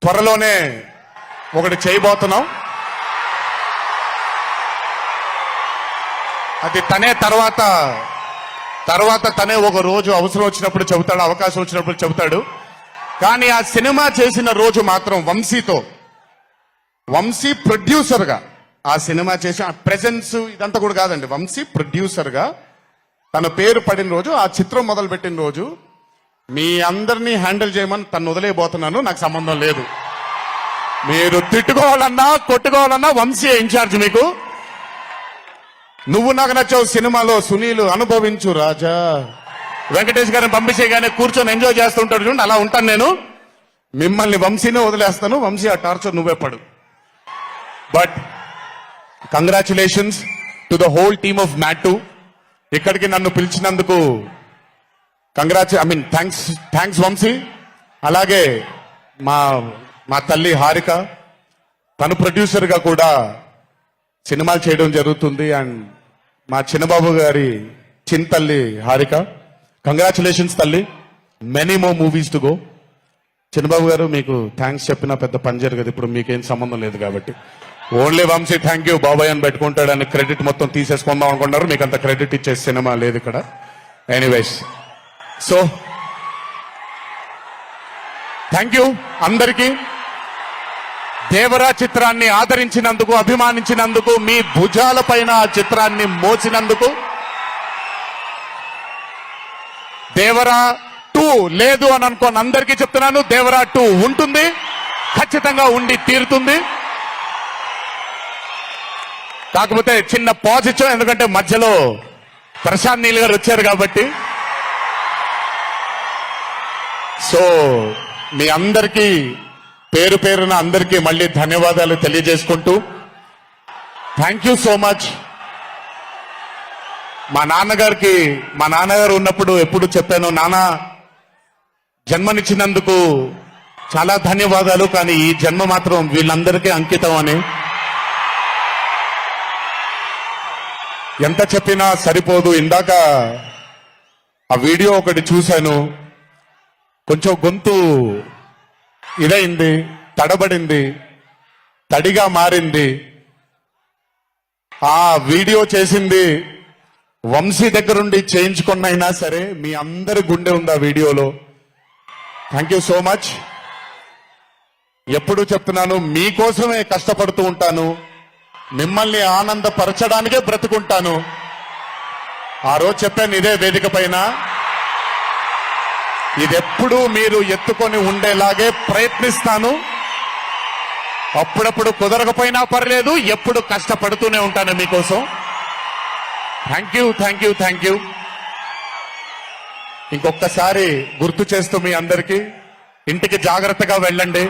త్వరలోనే ఒకటి చేయబోతున్నాం. అది తనే తర్వాత తనే ఒక రోజు అవసరం వచ్చినప్పుడు చెబుతాడు, అవకాశం వచ్చినప్పుడు చెబుతాడు. కానీ ఆ సినిమా చేసిన రోజు మాత్రం వంశీ ప్రొడ్యూసర్ గా ఆ సినిమా చేసి ఆ ప్రెజెన్స్ ఇదంతా కూడా కాదండి. వంశీ ప్రొడ్యూసర్ గా తన పేరు పడిన రోజు, ఆ చిత్రం మొదలు పెట్టిన రోజు మీ అందరినీ హ్యాండిల్ చేయమని తను వదిలేయబోతున్నాను. నాకు సంబంధం లేదు. మీరు తిట్టుకోవాలన్నా కొట్టుకోవాలన్నా వంశీ ఇన్ఛార్జ్. మీకు నువ్వు నాకు నచ్చావు సినిమాలో సునీల్ అనుభవించు రాజా, వెంకటేష్ గారిని పంపించేగానే కూర్చొని ఎంజాయ్ చేస్తుంటాడు చూడండి, అలా ఉంటాను నేను. మిమ్మల్ని వంశీనే వదిలేస్తాను. వంశీ ఆ టార్చర్ నువ్వే పడు. But congratulations to the whole team of Matt. ఇక్కడికి నన్ను పిలిచినందుకు థ్యాంక్స్ వంశీ. అలాగే మా తల్లి హారిక, తను ప్రొడ్యూసర్ గా కూడా సినిమాలు చేయడం జరుగుతుంది. అండ్ మా చిన్నబాబు గారి తల్లి హారిక, కంగ్రాచులేషన్స్ తల్లి, many more movies to go. Chinnababu గారు మీకు థ్యాంక్స్ చెప్పినా పెద్ద పని జరగదు, ఇప్పుడు మీకేం సంబంధం లేదు కాబట్టి. ఓన్లీ వంశీ థ్యాంక్ యూ బాబాయ్ అని పెట్టుకుంటాడని క్రెడిట్ మొత్తం తీసేసుకుందాం అనుకున్నారు. మీకు అంత క్రెడిట్ ఇచ్చే సినిమా లేదు ఇక్కడ. ఎనీవేస్, సో థ్యాంక్ యూ అందరికీ. దేవరా చిత్రాన్ని ఆదరించినందుకు, అభిమానించినందుకు, మీ భుజాల పైన ఆ చిత్రాన్ని మోసినందుకు. దేవరా 2 లేదు అని అనుకోని అందరికీ చెప్తున్నాను, దేవరా 2 ఉంటుంది, ఖచ్చితంగా ఉండి తీరుతుంది. కాకపోతే చిన్న పాజ్ ఇచ్చాం, ఎందుకంటే మధ్యలో ప్రశాంత్ నీల్ గారు వచ్చారు కాబట్టి. సో మీ అందరికీ పేరు పేరున అందరికీ మళ్ళీ ధన్యవాదాలు తెలియజేసుకుంటూ, థ్యాంక్ యూ సో మచ్. మా నాన్నగారు ఉన్నప్పుడు ఎప్పుడు చెప్పాను, నాన్న జన్మనిచ్చినందుకు చాలా ధన్యవాదాలు, కానీ ఈ జన్మ మాత్రం వీళ్ళందరికీ అంకితం అని. ఎంత చెప్పినా సరిపోదు. ఇందాక ఆ వీడియో ఒకటి చూశాను, కొంచెం గొంతు ఇదైంది, తడబడింది, తడిగా మారింది. ఆ వీడియో చేసింది వంశీ దగ్గరుండి చేయించుకున్నైనా సరే మీ అందరి గుండె ఉంది ఆ వీడియోలో. Thank you so much. ఎప్పుడు చెప్తున్నాను, మీకోసమే కష్టపడుతూ ఉంటాను, మిమ్మల్ని ఆనందపరచడానికే బ్రతుకుంటాను. ఆ రోజు చెప్పాను ఇదే వేదిక పైన, ఇదెప్పుడు మీరు ఎత్తుకొని ఉండేలాగే ప్రయత్నిస్తాను. అప్పుడప్పుడు కుదరకపోయినా పర్లేదు, ఎప్పుడు కష్టపడుతూనే ఉంటాను మీకోసం. Thank you, thank you, thank you. ఇంకొకసారి గుర్తు చేస్తూ మీ అందరికీ, ఇంటికి జాగ్రత్తగా వెళ్ళండి.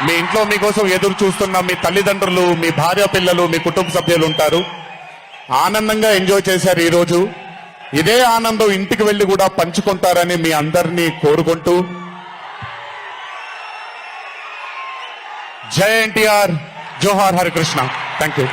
మీ ఇంట్లో మీకోసం ఎదురు చూస్తున్న మీ తల్లిదండ్రులు, మీ భార్య పిల్లలు, మీ కుటుంబ సభ్యులు ఉంటారు. ఆనందంగా ఎంజాయ్ చేశారు ఈరోజు. ఇదే ఆనందం ఇంటికి వెళ్లి కూడా పంచుకుంటారని మీ అందరినీ కోరుకుంటూ, జై ఎన్టీఆర్, జోహార్ హరికృష్ణ. Thank you.